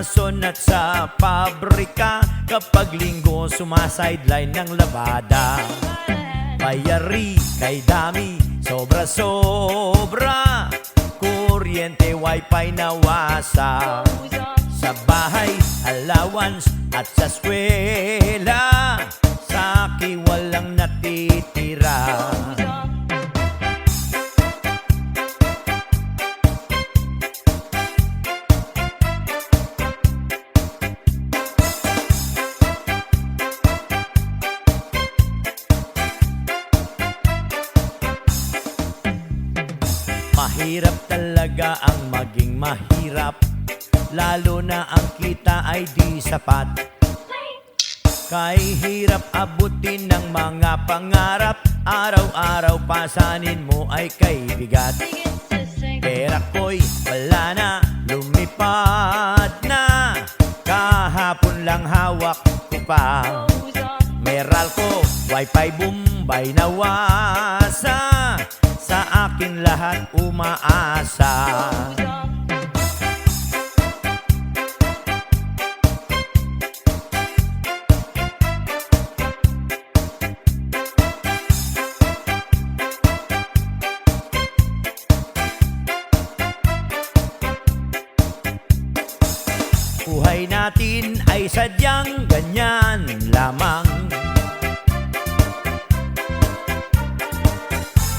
pason at sa pabrika. Kapag linggo sumasideline ng labada. Bayari kay dami, sobra-sobra. Kuryente, wifi nawasa. Sa bahay, allowance at sa eskwela. Sa'ki walang natitira. Mahirap talaga ang maging mahirap, lalo na ang kita ay di sapat. Kay hirap abutin ng mga pangarap, araw-araw pasanin mo ay kay bigat. Pera ko'y wala na, lumipad na, kahapon lang hawak ko pa. Meral ko, wifi bumbay nawasa, sa akin lahat umaasa. Buhay natin ay sadyang ganyan lamang.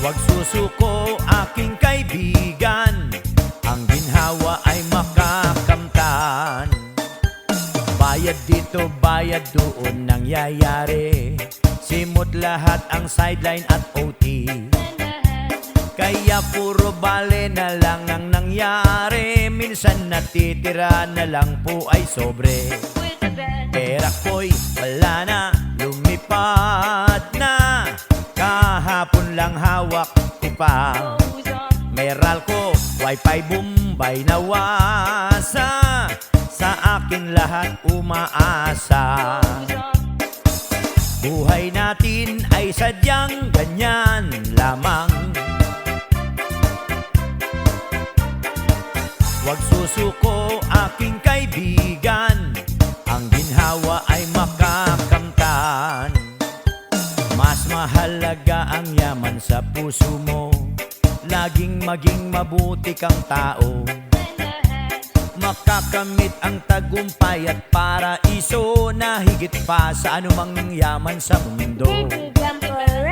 Huwag susuko aking kaibigan, ang ginhawa ay makakamtan. Bayad dito, bayad doon nangyayari, simot lahat ang sideline at OT. Kaya puro bale na lang ang nangyari, minsan natitira na lang po ay sobre. Pera ko'y wala na, lumipad na, kahapon lang hawak ko pa. Meral ko, wifi bumbay nawasa, sa akin lahat umaasa. Buhay natin ay sadyang ganyan lamang. Huwag susuko aking kaibigan, ang ginhawa ay makakamtan. Mas mahalaga ang yaman sa puso mo, laging maging mabuti kang tao. Makakamit ang tagumpay at paraiso na higit pa sa anumang yaman sa mundo.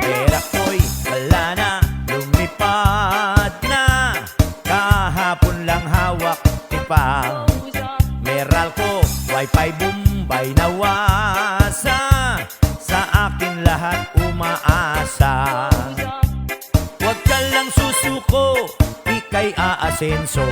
Pera ko'y wala na, lumipad na, kahapon lang hawak ko pa. Meral ko, wifi bumbay nawasa, sa akin lahat umaasa. Huwag ka lang susuko, ika'y aasenso.